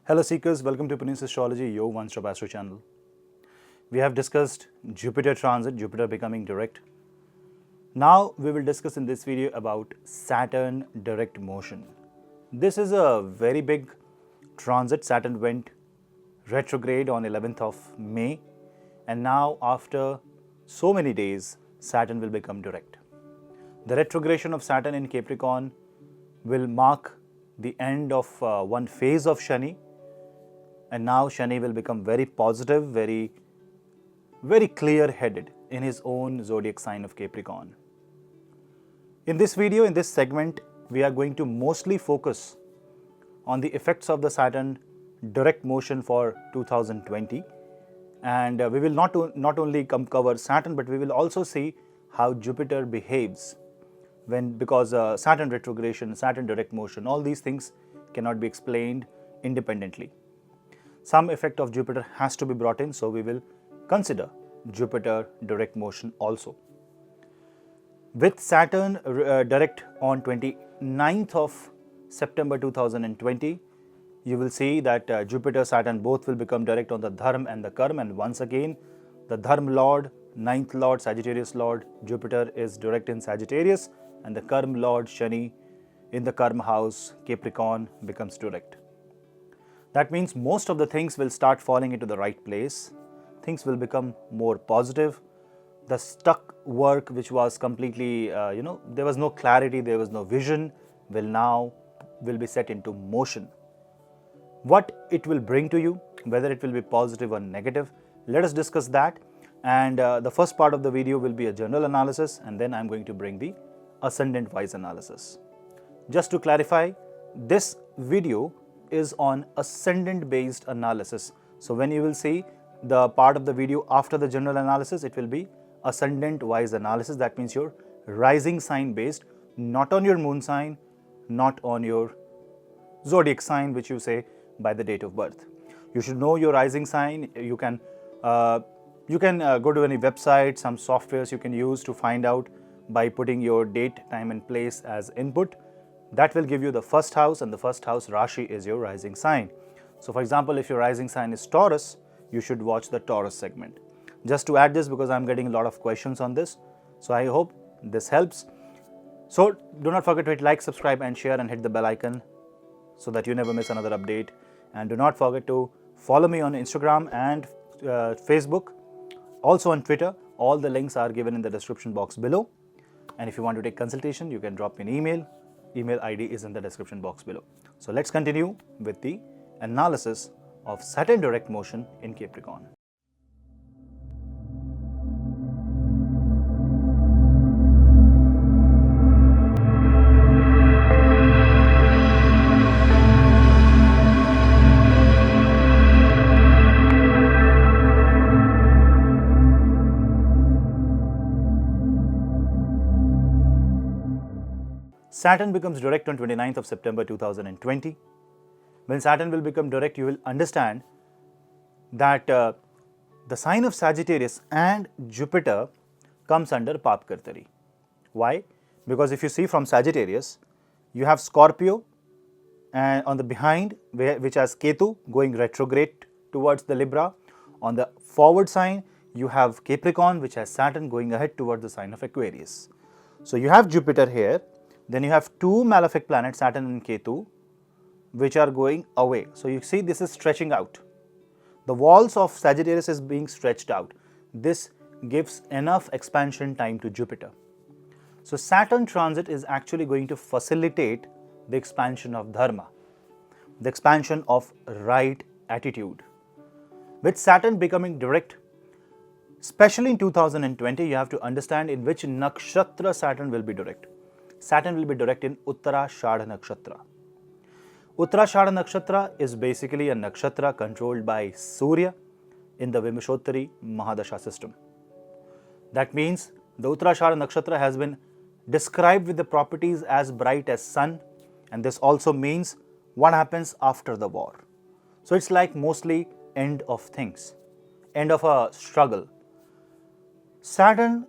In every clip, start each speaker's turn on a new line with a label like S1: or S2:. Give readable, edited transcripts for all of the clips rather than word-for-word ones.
S1: Hello seekers, welcome to Punneits Astrology, your one-stop astro channel. We have discussed Jupiter transit, Jupiter becoming direct. Now we will discuss in this video about Saturn direct motion. This is a very big transit. Saturn went retrograde on 11th of May, and now after so many days, Saturn will become direct. The retrogression of Saturn in Capricorn will mark the end of one phase of Shani, and now Shani will become very positive, very clear-headed in his own zodiac sign of Capricorn. In this video, in this segment, we are going to mostly focus on the effects of the Saturn direct motion for 2020, and we will not only cover Saturn, but we will also see how Jupiter behaves because Saturn retrogression, Saturn direct motion, all these things cannot be explained independently. Some effect of Jupiter has to be brought in, so we will consider Jupiter direct motion also. With Saturn direct on 29th of September 2020, you will see that Jupiter, Saturn both will become direct on the Dharma and the Karma, and once again the Dharma Lord, 9th Lord, Sagittarius Lord, Jupiter is direct in Sagittarius, and the Karma Lord, Shani, in the Karma house, Capricorn, becomes direct. That means most of the things will start falling into the right place. Things will become more positive. The stuck work which was completely, there was no clarity, there was no vision, will be set into motion. What it will bring to you, whether it will be positive or negative, let us discuss that. And the first part of the video will be a general analysis, and then I'm going to bring the ascendant wise analysis. Just to clarify, this video is on ascendant based analysis. So when you will see the part of the video after the general analysis, it will be ascendant wise analysis. That means your rising sign based, not on your moon sign, not on your zodiac sign which you say by the date of birth. You should know your rising sign. You can go to any website, some softwares you can use to find out by putting your date, time and place as input. That will give you the first house, and the first house Rashi is your rising sign. So for example, if your rising sign is Taurus, you should watch the Taurus segment. Just to add this, because I'm getting a lot of questions on this, so I hope this helps. So do not forget to hit like, subscribe and share, and hit the bell icon so that you never miss another update. And do not forget to follow me on Instagram and Facebook, also on Twitter. All the links are given in the description box below. And if you want to take consultation, you can drop me an email. Email ID is in the description box below. So let's continue with the analysis of Saturn direct motion in Capricorn. Saturn becomes direct on 29th of September 2020. When Saturn will become direct, you will understand that the sign of Sagittarius and Jupiter comes under Papkartari. Why? Because if you see from Sagittarius, you have Scorpio, and on the behind, which has Ketu going retrograde towards the Libra. On the forward sign, you have Capricorn, which has Saturn going ahead towards the sign of Aquarius. So you have Jupiter here. Then you have two malefic planets, Saturn and Ketu, which are going away. So you see this is stretching out. The walls of Sagittarius is being stretched out. This gives enough expansion time to Jupiter. So Saturn transit is actually going to facilitate the expansion of Dharma, the expansion of right attitude. With Saturn becoming direct, especially in 2020, you have to understand in which nakshatra Saturn will be direct. Saturn will be direct in Uttara Ashadha nakshatra. Uttara Ashadha nakshatra is basically a nakshatra controlled by Surya in the Vimshottari Mahadasha system. That means the Uttara Ashadha nakshatra has been described with the properties as bright as sun, and this also means what happens after the war. So it's like mostly end of things, end of a struggle. Saturn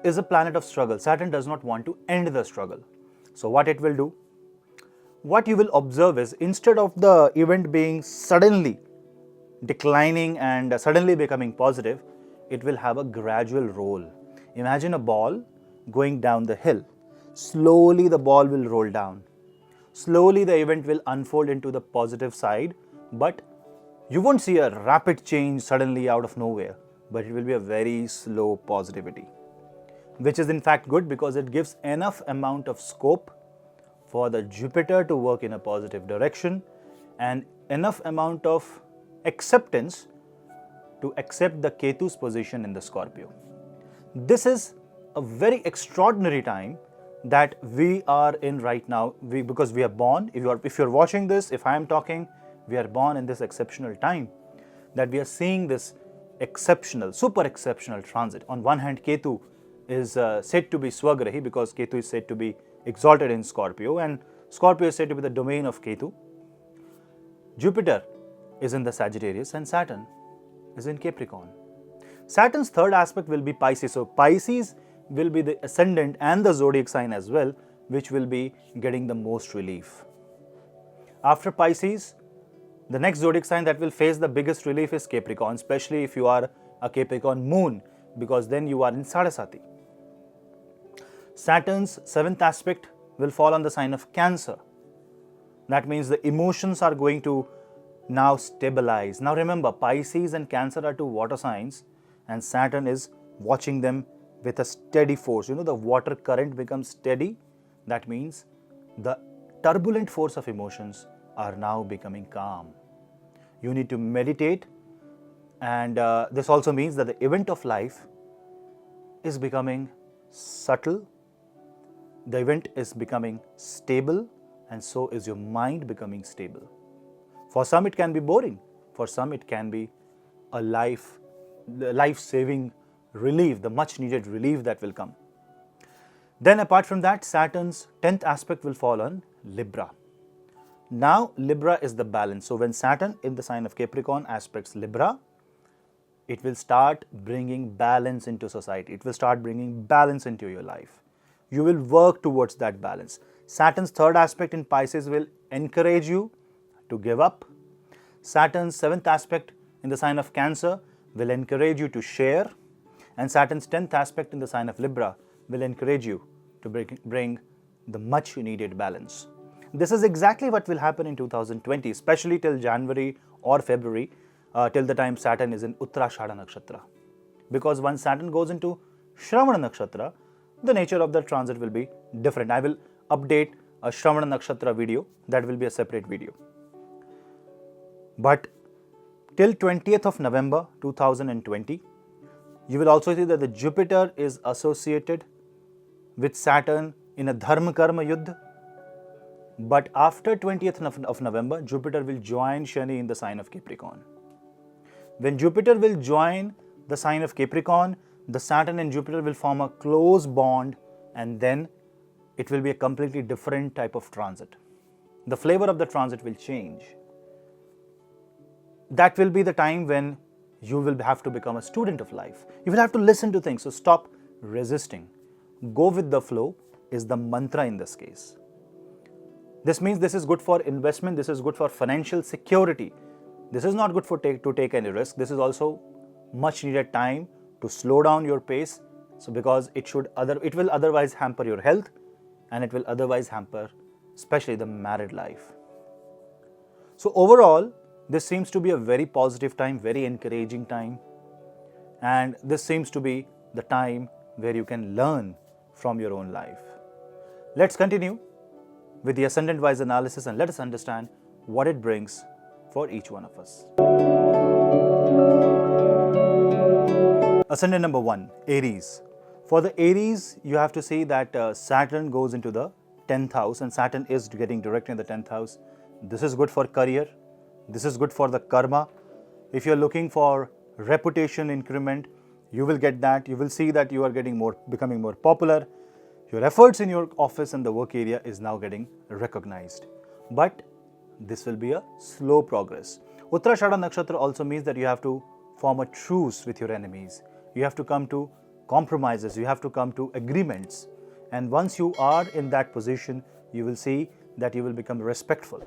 S1: is a planet of struggle. Saturn does not want to end the struggle. So what it will do? what you will observe is, instead of the event being suddenly declining and suddenly becoming positive, it will have a gradual roll. Imagine a ball going down the hill. Slowly the ball will roll down. Slowly the event will unfold into the positive side, but you won't see a rapid change suddenly out of nowhere, but it will be a very slow positivity, which is in fact good because it gives enough amount of scope for the Jupiter to work in a positive direction and enough amount of acceptance to accept the Ketu's position in the Scorpio. This is a very extraordinary time that we are in right now, because we are born, if you're watching this, if I am talking, we are born in this exceptional time that we are seeing this exceptional, super exceptional transit. On one hand, Ketu is said to be Swagrahi because Ketu is said to be exalted in Scorpio, and Scorpio is said to be the domain of Ketu. Jupiter is in the Sagittarius and Saturn is in Capricorn. Saturn's third aspect will be Pisces. So Pisces will be the ascendant and the zodiac sign as well, which will be getting the most relief. After Pisces, the next zodiac sign that will face the biggest relief is Capricorn, especially if you are a Capricorn moon, because then you are in Sarasati. Saturn's seventh aspect will fall on the sign of Cancer. That means the emotions are going to now stabilize. Now remember, Pisces and Cancer are two water signs, and Saturn is watching them with a steady force. You know, the water current becomes steady. That means the turbulent force of emotions are now becoming calm. You need to meditate, and this also means that the event of life is becoming subtle, the event is becoming stable, and so is your mind becoming stable. For some it can be boring, for some it can be a life-saving relief, the much needed relief that will come. Then apart from that, Saturn's 10th aspect will fall on Libra. Now Libra is the balance. So when Saturn in the sign of Capricorn aspects Libra, it will start bringing balance into society. It will start bringing balance into your life. You will work towards that balance. Saturn's third aspect in Pisces will encourage you to give up. Saturn's seventh aspect in the sign of Cancer will encourage you to share. And Saturn's 10th aspect in the sign of Libra will encourage you to bring the much needed balance. This is exactly what will happen in 2020, especially till January or February, till the time Saturn is in Uttara Ashadha nakshatra. Because once Saturn goes into Shravana nakshatra, the nature of the transit will be different. I will update a Shravana nakshatra video, that will be a separate video. But till 20th of November 2020, you will also see that the Jupiter is associated with Saturn in a Dharma Karma Yuddha. But after 20th of November, Jupiter will join Shani in the sign of Capricorn. When Jupiter will join the sign of Capricorn, the Saturn and Jupiter will form a close bond, and then it will be a completely different type of transit. The flavor of the transit will change. That will be the time when you will have to become a student of life. You will have to listen to things, so stop resisting. Go with the flow is the mantra in this case. This means this is good for investment, this is good for financial security. This is not good for to take any risk. This is also much needed time to slow down your pace, so because it will otherwise hamper your health, and it will otherwise hamper especially the married life. So overall, this seems to be a very positive time, very encouraging time, and this seems to be the time where you can learn from your own life. Let's continue with the ascendant-wise analysis and let us understand what it brings for each one of us. Ascendant number 1, Aries. For the Aries, you have to see that Saturn goes into the 10th house, and Saturn is getting direct in the 10th house. This is good for career. This is good for the karma. If you're looking for reputation increment, you will get that. You will see that you are becoming more popular. Your efforts in your office and the work area is now getting recognized. But this will be a slow progress. Uttara Ashadha nakshatra also means that you have to form a truce with your enemies. You have to come to compromises. You have to come to agreements. And once you are in that position, you will see that you will become respectful.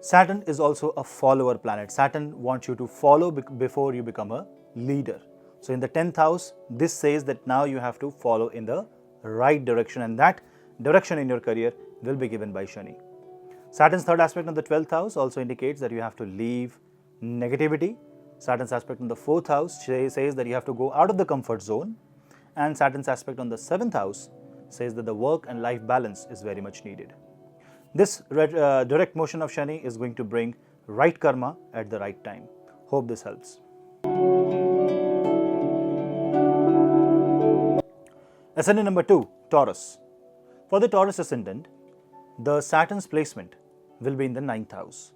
S1: Saturn is also a follower planet. Saturn wants you to follow before you become a leader. So in the 10th house, this says that now you have to follow in the right direction, and that direction in your career will be given by Shani. Saturn's third aspect on the 12th house also indicates that you have to leave negativity. Saturn's aspect on the 4th house says that you have to go out of the comfort zone, and Saturn's aspect on the 7th house says that the work and life balance is very much needed. This direct motion of Shani is going to bring right karma at the right time. Hope this helps. Ascendant number 2, Taurus. For the Taurus ascendant, the Saturn's placement will be in the 9th house.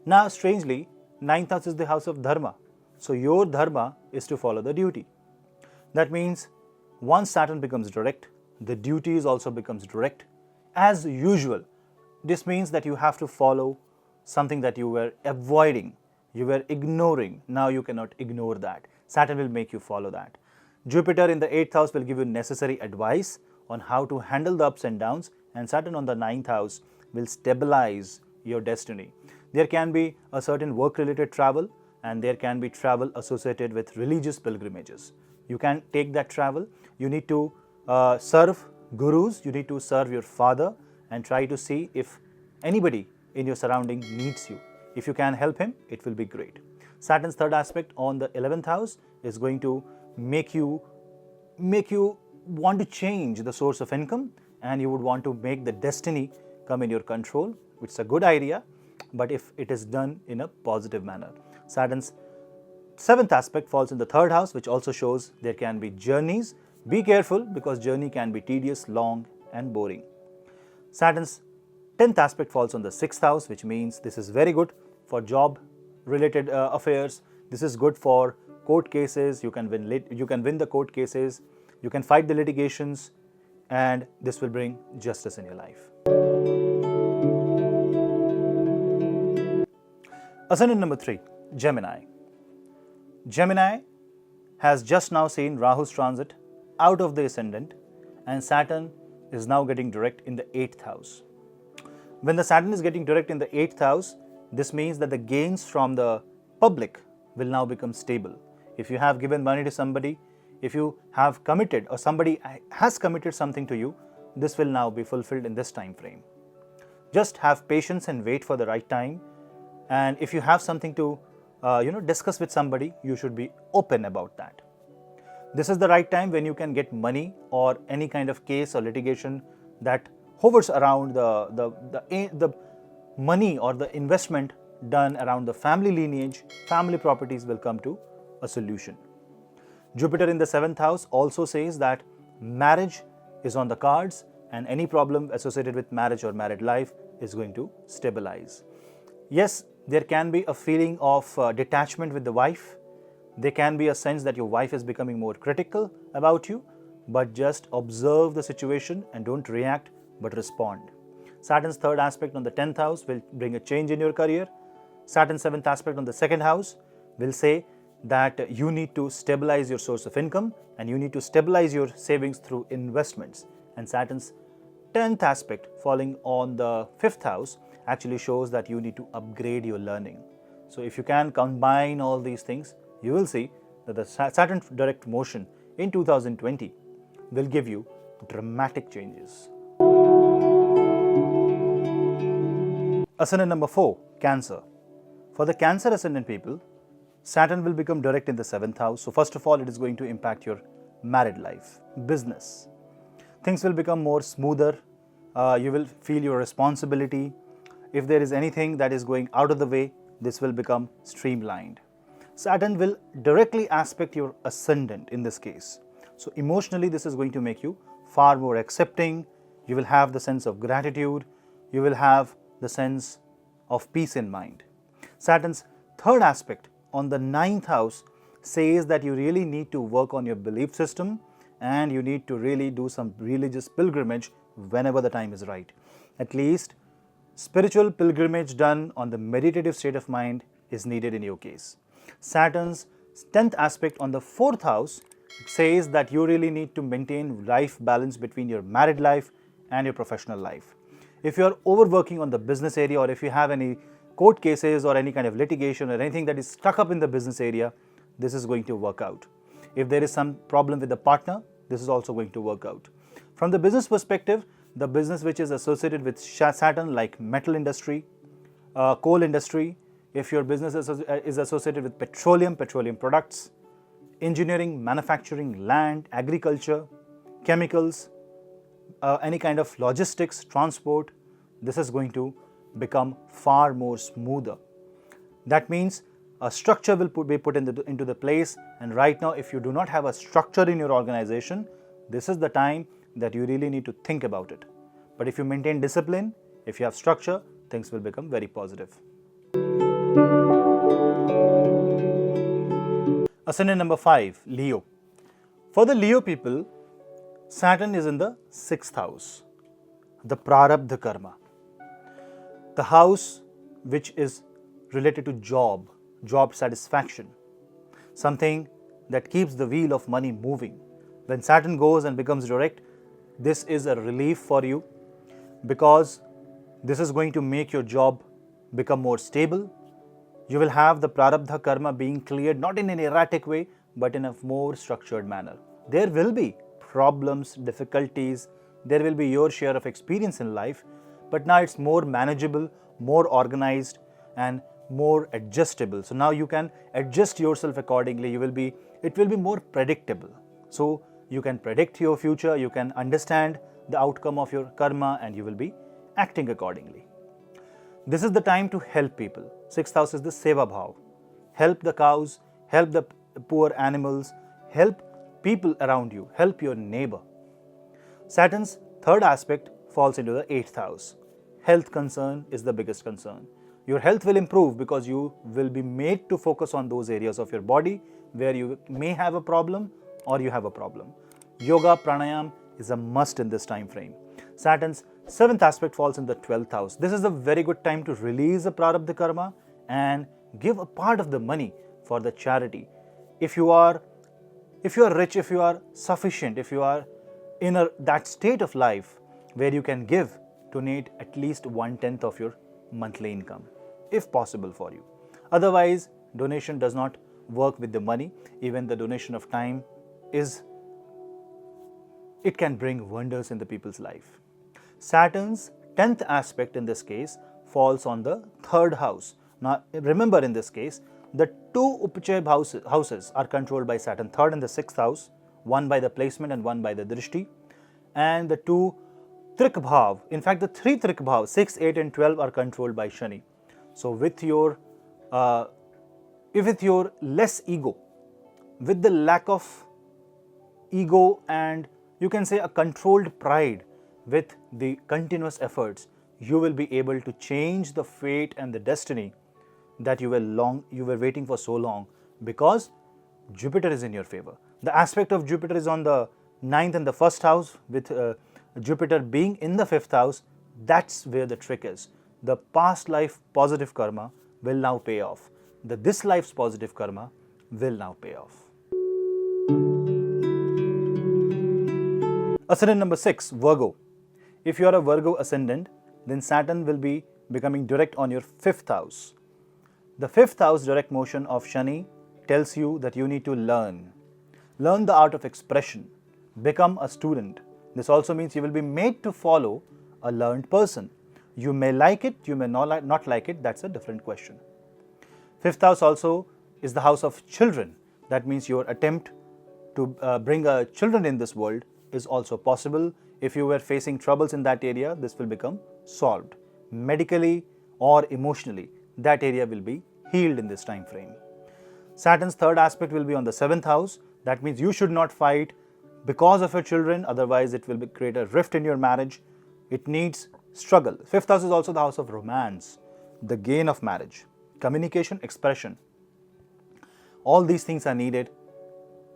S1: Now, strangely, 9th house is the house of Dharma. So, your Dharma is to follow the duty. That means once Saturn becomes direct, the duties also becomes direct as usual. This means that you have to follow something that you were avoiding, you were ignoring. Now you cannot ignore that. Saturn will make you follow that. Jupiter in the 8th house will give you necessary advice on how to handle the ups and downs, and Saturn on the 9th house will stabilize your destiny. There can be a certain work-related travel, and there can be travel associated with religious pilgrimages. You can take that travel. You need to serve gurus, you need to serve your father, and try to see if anybody in your surrounding needs you. If you can help him, it will be great. Saturn's third aspect on the 11th house is going to make you want to change the source of income, and you would want to make the destiny come in your control, which is a good idea, but if it is done in a positive manner. Saturn's 7th aspect falls in the 3rd house, which also shows there can be journeys. Be careful, because journey can be tedious, long and boring. Saturn's 10th aspect falls on the 6th house, which means this is very good for job related affairs. This is good for court cases. You can win the court cases, you can fight the litigations, and this will bring justice in your life. Ascendant number 3, Gemini. Gemini has just now seen Rahu's transit out of the ascendant, and Saturn is now getting direct in the 8th house. When the Saturn is getting direct in the 8th house, this means that the gains from the public will now become stable. If you have given money to somebody, if you have committed or somebody has committed something to you, this will now be fulfilled in this time frame. Just have patience and wait for the right time. And if you have something to discuss with somebody, you should be open about that. This is the right time when you can get money or any kind of case or litigation that hovers around the money or the investment done around the family lineage. Family properties will come to a solution. Jupiter in the 7th house also says that marriage is on the cards, and any problem associated with marriage or married life is going to stabilize. Yes, there can be a feeling of detachment with the wife. There can be a sense that your wife is becoming more critical about you, but just observe the situation and don't react, but respond. Saturn's third aspect on the 10th house will bring a change in your career. Saturn's 7th aspect on the 2nd house will say that you need to stabilize your source of income and you need to stabilize your savings through investments. And Saturn's 10th aspect falling on the 5th house actually shows that you need to upgrade your learning. So if you can combine all these things, you will see that the Saturn direct motion in 2020 will give you dramatic changes. Ascendant number 4, Cancer. For the Cancer ascendant people, Saturn will become direct in the 7th house. So first of all, it is going to impact your married life, business. Things will become more smoother. You will feel your responsibility. If there is anything that is going out of the way, this will become streamlined. Saturn will directly aspect your ascendant in this case. So emotionally, this is going to make you far more accepting. You will have the sense of gratitude. You will have the sense of peace in mind. Saturn's third aspect on the 9th house says that you really need to work on your belief system and you need to really do some religious pilgrimage whenever the time is right. At least spiritual pilgrimage done on the meditative state of mind is needed in your case. Saturn's 10th aspect on the 4th house says that you really need to maintain life balance between your married life and your professional life. If you are overworking on the business area, or if you have any court cases or any kind of litigation or anything that is stuck up in the business area, this is going to work out. If there is some problem with the partner, this is also going to work out. From the business perspective, the business which is associated with Saturn, like metal industry, coal industry, if your business is associated with petroleum products, engineering, manufacturing, land, agriculture, chemicals, any kind of logistics, transport, this is going to become far more smoother. That means a structure will be put into the place, and right now if you do not have a structure in your organization, this is the time that you really need to think about it. But if you maintain discipline, if you have structure, things will become very positive. Ascendant number 5, Leo. For the Leo people, Saturn is in the 6th house, the prarabdha karma, the house which is related to job satisfaction, something that keeps the wheel of money moving. When Saturn goes and becomes direct, this is a relief for you, because this is going to make your job become more stable. You will have the prarabdha karma being cleared not in an erratic way, but in a more structured manner. There will be problems, difficulties, there will be your share of experience in life, but now it's more manageable, more organized, and more adjustable. So now you can adjust yourself accordingly. It will be more predictable. So you can predict your future, you can understand the outcome of your karma, and you will be acting accordingly. This is the time to help people. 6th house is the seva bhav. Help the cows, help the poor animals, help people around you, help your neighbor. Saturn's 3rd aspect falls into the 8th house. Health concern is the biggest concern. Your health will improve because you will be made to focus on those areas of your body where you may have a problem or you have a problem. Yoga, pranayam is a must in this time frame. Saturn's 7th aspect falls in the 12th house. This is a very good time to release the prarabdha karma and give a part of the money for the charity. If you are rich, if you are sufficient, if you are in that state of life where you can donate at least 1/10 of your monthly income, if possible for you. Otherwise, donation does not work with the money. Even the donation of time it can bring wonders in the people's life. Saturn's 10th aspect in this case falls on the 3rd house. Now remember, in this case, the 2 Upachaya houses are controlled by Saturn, 3rd and the 6th house, one by the placement and one by the drishti, and the 2 Trik Bhav, in fact the 3 Trik Bhav, 6, 8 and 12 are controlled by Shani. So with your less ego, with the lack of ego, and you can say a controlled pride, with the continuous efforts, you will be able to change the fate and the destiny that you were waiting for so long, because Jupiter is in your favor. The aspect of Jupiter is on the 9th and the 1st house, with Jupiter being in the 5th house. That's where the trick is. The past life positive karma will now pay off. This life's positive karma will now pay off. Ascendant number 6, Virgo. If you are a Virgo ascendant, then Saturn will be becoming direct on your 5th house. The 5th house direct motion of Shani tells you that you need to learn the art of expression, become a student. This also means you will be made to follow a learned person. You may like it, you may not like it, that's a different question. 5th house also is the house of children. That means your attempt to bring children in this world is also possible. If you were facing troubles in that area, this will become solved. Medically or emotionally, that area will be healed in this time frame. Saturn's 3rd aspect will be on the 7th house. That means you should not fight because of your children, otherwise it will create a rift in your marriage. It needs struggle. 5th house is also the house of romance, the gain of marriage, communication, expression. All these things are needed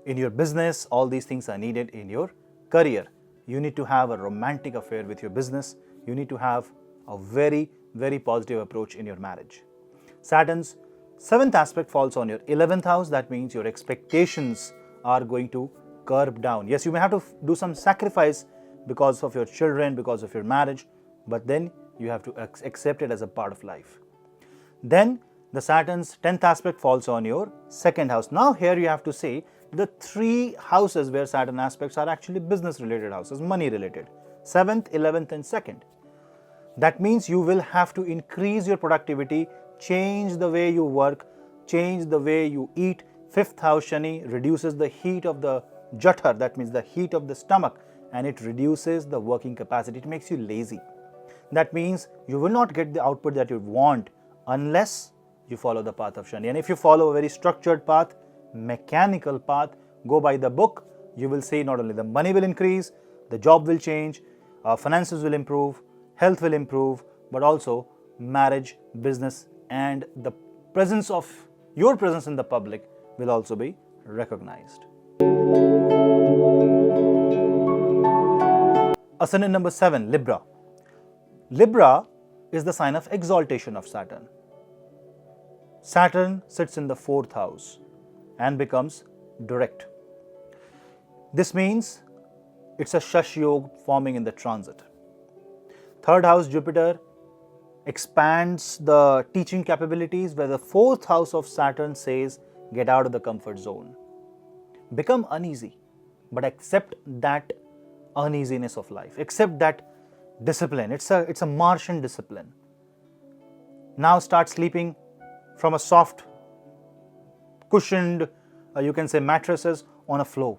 S1: in your business, all these things are needed in your career. You need to have a romantic affair with your business. You need to have a very, very positive approach in your marriage. Saturn's 7th aspect falls on your 11th house. That means your expectations are going to curb down. Yes, you may have to do some sacrifice because of your children, because of your marriage, but then you have to accept it as a part of life. Then the Saturn's 10th aspect falls on your second house. Now here you have to say the 3 houses where Saturn aspects are actually business related houses, money related. 7th, 11th and 2nd. That means you will have to increase your productivity, change the way you work, change the way you eat. 5th house Shani reduces the heat of the jathar, that means the heat of the stomach, and it reduces the working capacity. It makes you lazy. That means you will not get the output that you want unless you follow the path of Shani. And if you follow a very structured path, mechanical path, go by the book, you will see not only the money will increase, the job will change, finances will improve, health will improve, but also marriage, business, and the presence of your presence in the public will also be recognized. Ascendant number 7, Libra. Libra is the sign of exaltation of Saturn. Saturn sits in the 4th house and becomes direct. This means it's a Shash Yoga forming in the transit. 3rd house Jupiter expands the teaching capabilities, where the 4th house of Saturn says get out of the comfort zone. Become uneasy, but accept that uneasiness of life. Accept that discipline. It's a Martian discipline. Now start sleeping from a soft, cushioned, you can say mattresses on a floor.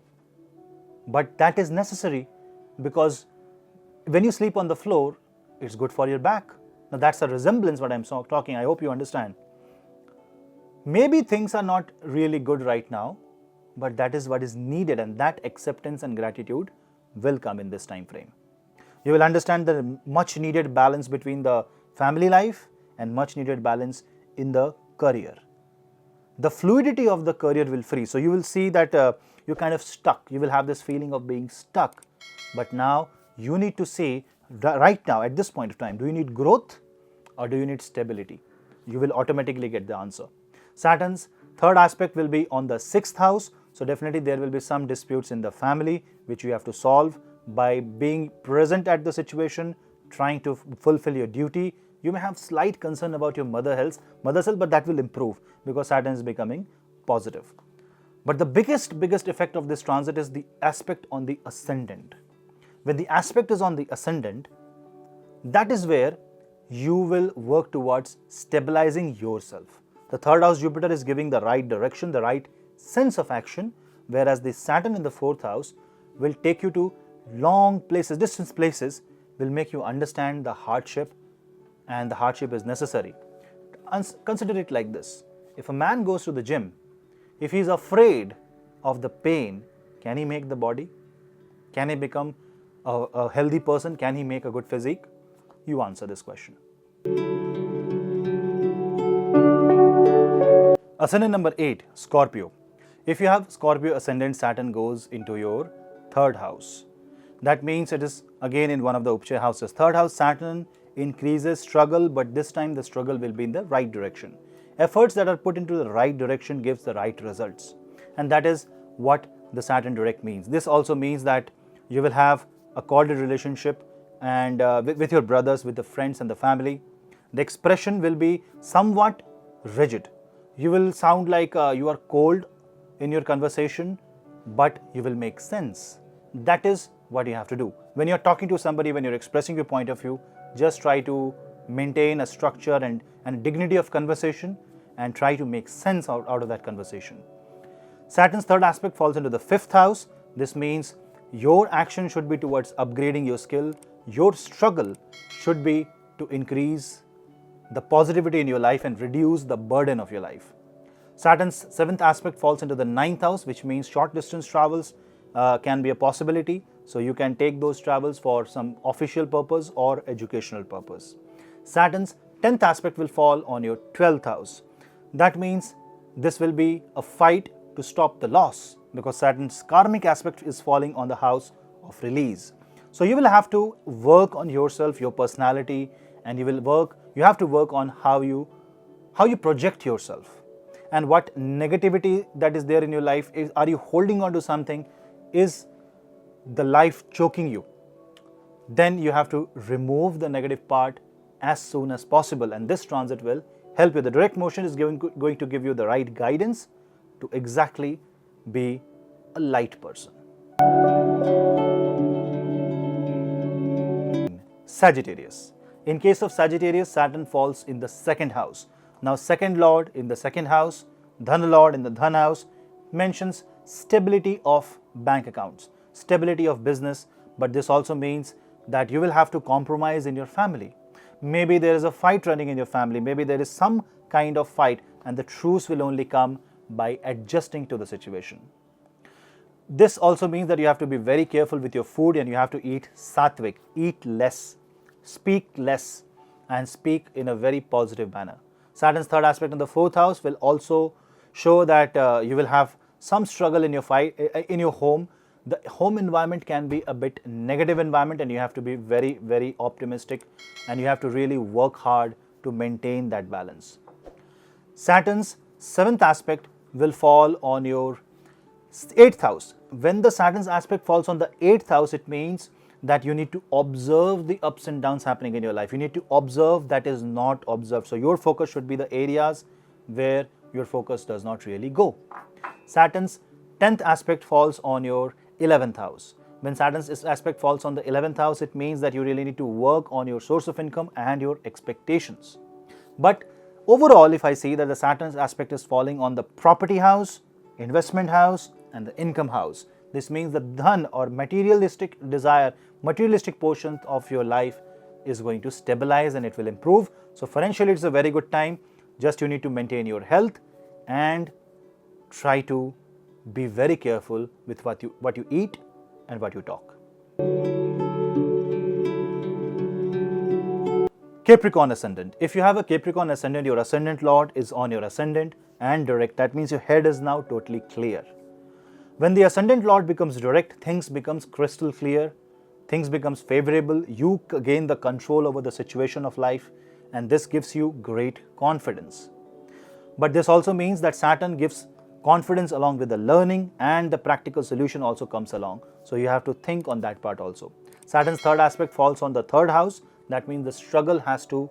S1: But that is necessary, because when you sleep on the floor, it's good for your back. Now that's a resemblance what I'm talking. I hope you understand. Maybe things are not really good right now, but that is what is needed, and that acceptance and gratitude will come in this time frame. You will understand the much needed balance between the family life and much needed balance in the career. The fluidity of the career will free. So you will see that you're kind of stuck. You will have this feeling of being stuck. But now you need to say, right now at this point of time, do you need growth or do you need stability? You will automatically get the answer. Saturn's 3rd aspect will be on the 6th house. So definitely there will be some disputes in the family which you have to solve by being present at the situation, trying to fulfill your duty. You may have slight concern about your mother's health, but that will improve because Saturn is becoming positive. But the biggest effect of this transit is the aspect on the ascendant. When the aspect is on the ascendant, that is where you will work towards stabilizing yourself. The 3rd house Jupiter is giving the right direction, the right sense of action, whereas the Saturn in the 4th house will take you to long places, distant places, will make you understand the hardship, and the hardship is necessary. Consider it like this. If a man goes to the gym, if he is afraid of the pain, can he make the body? Can he become a healthy person? Can he make a good physique? You answer this question. Ascendant number 8, Scorpio. If you have Scorpio ascendant, Saturn goes into your 3rd house. That means it is again in one of the Upachaya houses. 3rd house Saturn increases struggle, but this time the struggle will be in the right direction. Efforts that are put into the right direction gives the right results, and that is what the Saturn direct means. This also means that you will have a cordial relationship and with your brothers, with the friends and the family. The expression will be somewhat rigid. You will sound like you are cold in your conversation, but you will make sense. That is what you have to do. When you're talking to somebody, when you're expressing your point of view, just try to maintain a structure and dignity of conversation and try to make sense out of that conversation. Saturn's 3rd aspect falls into the 5th house. This means your action should be towards upgrading your skill. Your struggle should be to increase the positivity in your life and reduce the burden of your life. Saturn's 7th aspect falls into the 9th house, which means short distance travels can be a possibility. So you can take those travels for some official purpose or educational purpose. Saturn's 10th aspect will fall on your 12th house. That means this will be a fight to stop the loss, because Saturn's karmic aspect is falling on the house of release. So you will have to work on yourself, your personality, and you have to work on how you project yourself, and what negativity that is there in your life is. Are you holding on to something? Is the life choking you? then you have to remove the negative part as soon as possible, and this transit will help you. The direct motion is going to give you the right guidance to exactly be a light person. Sagittarius. In case of Sagittarius, Saturn falls in the second house. Now, second lord in the second house, Dhan lord in the Dhan house mentions stability of bank accounts, stability of business, but this also means that you will have to compromise in your family. Maybe there is a fight running in your family, maybe there is some kind of fight, and the truce will only come by adjusting to the situation. This also means that you have to be very careful with your food and you have to eat sattvic, eat less, speak less, and speak in a very positive manner. Saturn's third aspect in the fourth house will also show that you will have some struggle in your home. The home environment can be a bit negative environment, and you have to be very, very optimistic, and you have to really work hard to maintain that balance. Saturn's seventh aspect will fall on your 8th house. When the Saturn's aspect falls on the 8th house, it means that you need to observe the ups and downs happening in your life. You need to observe that is not observed. So your focus should be the areas where your focus does not really go. Saturn's 10th aspect falls on your 11th house. When Saturn's aspect falls on the 11th house, it means that you really need to work on your source of income and your expectations. But overall, if I see that the Saturn's aspect is falling on the property house, investment house, and the income house, this means the dhan or materialistic desire, materialistic portion of your life is going to stabilize and it will improve. So financially, it's a very good time. Just you need to maintain your health and try to be very careful with what you eat and what you talk. Capricorn ascendant. If you have a Capricorn ascendant, your ascendant lord is on your ascendant and direct. That means your head is now totally clear. When the ascendant lord becomes direct, things becomes crystal clear, things becomes favorable, you gain the control over the situation of life, and this gives you great confidence. But this also means that Saturn gives confidence along with the learning, and the practical solution also comes along. So you have to think on that part also. Saturn's third aspect falls on the third house. That means the struggle has to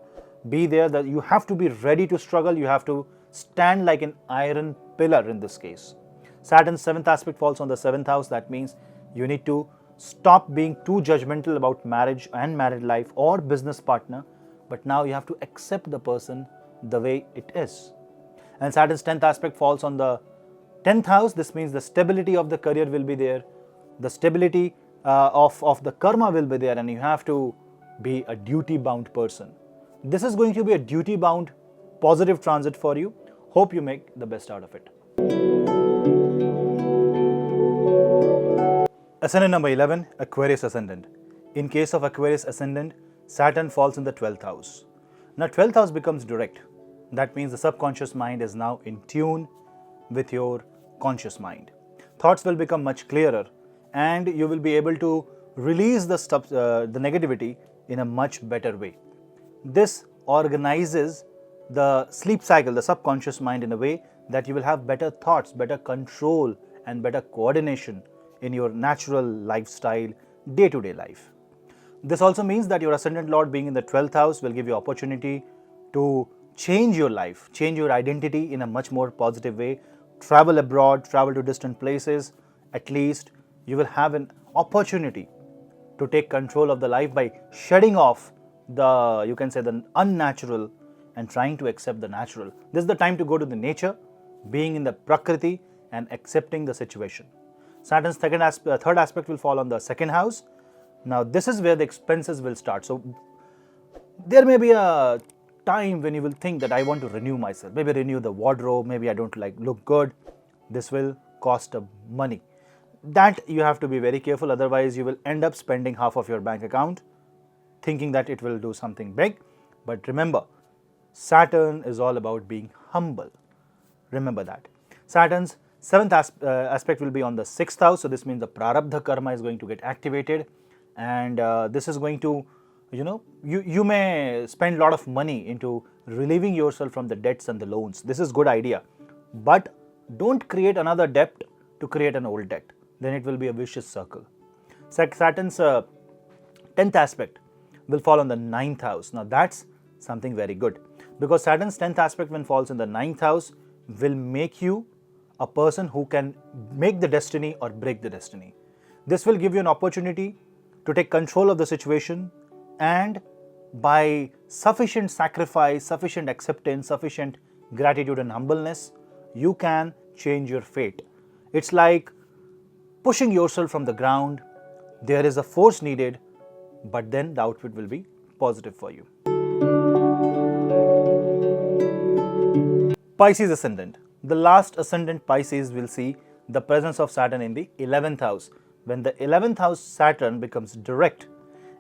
S1: be there, that you have to be ready to struggle, you have to stand like an iron pillar in this case. Saturn's seventh aspect falls on the seventh house. That means you need to stop being too judgmental about marriage and married life or business partner, but now you have to accept the person the way it is. And Saturn's 10th aspect falls on the 10th house. This means the stability of the career will be there, the stability of the karma will be there, and you have to be a duty-bound person. This is going to be a duty-bound positive transit for you. Hope you make the best out of it. Ascendant number 11, Aquarius ascendant. In case of Aquarius ascendant, Saturn falls in the 12th house. Now 12th house becomes direct. That means the subconscious mind is now in tune with your conscious mind. Thoughts will become much clearer and you will be able to release the negativity in a much better way. This organizes the sleep cycle, the subconscious mind, in a way that you will have better thoughts, better control, and better coordination in your natural lifestyle, day-to-day life. This also means that your ascendant lord being in the 12th house will give you opportunity to change your life, change your identity in a much more positive way, travel abroad, travel to distant places. At least you will have an opportunity to take control of the life by shedding off the, you can say, the unnatural and trying to accept the natural. This is the time to go to the nature, being in the prakriti and accepting the situation. Saturn's third aspect will fall on the second house. Now this is where the expenses will start. So there may be a time when you will think that I want to renew myself, maybe renew the wardrobe, maybe I don't look good. This will cost money. That you have to be very careful, otherwise you will end up spending half of your bank account thinking that it will do something big. But remember, Saturn is all about being humble. Remember that. Saturn's seventh aspect will be on the 6th house. So this means the prarabdha karma is going to get activated, and this is going to, you may spend a lot of money into relieving yourself from the debts and the loans. This is good idea, but don't create another debt to create an old debt. Then it will be a vicious circle. Saturn's 10th 10th aspect will fall on the 9th house. Now that's something very good, because Saturn's 10th aspect when falls in the 9th house will make you a person who can make the destiny or break the destiny. This will give you an opportunity to take control of the situation, and by sufficient sacrifice, sufficient acceptance, sufficient gratitude and humbleness, you can change your fate. It's like pushing yourself from the ground. There is a force needed, but then the output will be positive for you. Pisces ascendant. The last ascendant Pisces will see the presence of Saturn in the 11th house. When the 11th house Saturn becomes direct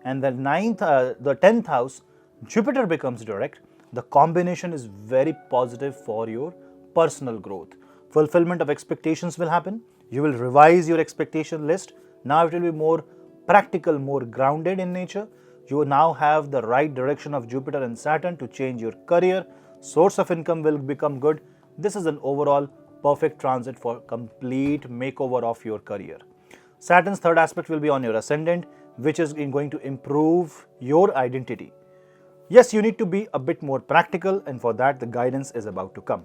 S1: and the 10th house Jupiter becomes direct, the combination is very positive for your personal growth. Fulfillment of expectations will happen. You will revise your expectation list. Now it will be more practical, more grounded in nature. You now have the right direction of Jupiter and Saturn to change your career. Source of income will become good. This is an overall perfect transit for complete makeover of your career. Saturn's third aspect will be on your ascendant, which is going to improve your identity. Yes, you need to be a bit more practical, and for that the guidance is about to come.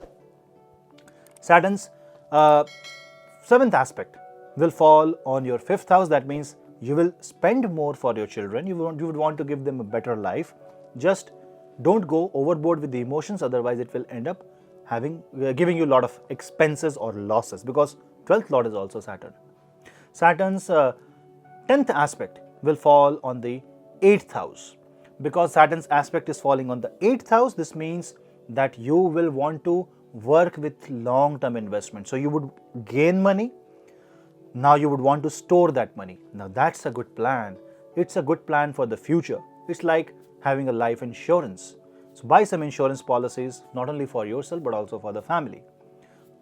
S1: Saturn's 7th aspect will fall on your 5th house. That means you will spend more for your children. You would want to give them a better life. Just don't go overboard with the emotions, otherwise it will end up giving you a lot of expenses or losses, because 12th lord is also Saturn. Saturn's 10th aspect will fall on the 8th house. Because Saturn's aspect is falling on the 8th house, this means that you will want to work with long-term investment. So you would gain money. Now you would want to store that money. Now that's a good plan. It's a good plan for the future. It's like having a life insurance. So buy some insurance policies, not only for yourself but also for the family.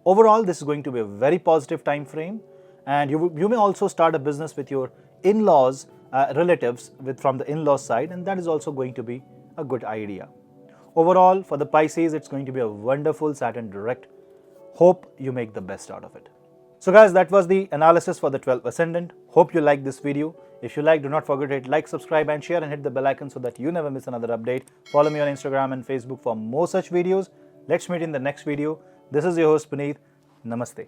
S1: Overall, this is going to be a very positive time frame, and you may also start a business with your in-laws, relatives from the in-laws side, and that is also going to be a good idea. Overall, for the Pisces, it's going to be a wonderful Saturn direct. Hope you make the best out of it. So guys, that was the analysis for the 12th ascendant. Hope you liked this video. If you like, do not forget to hit like, subscribe and share, and hit the bell icon so that you never miss another update. Follow me on Instagram and Facebook for more such videos. Let's meet in the next video. This is your host Punneit. Namaste.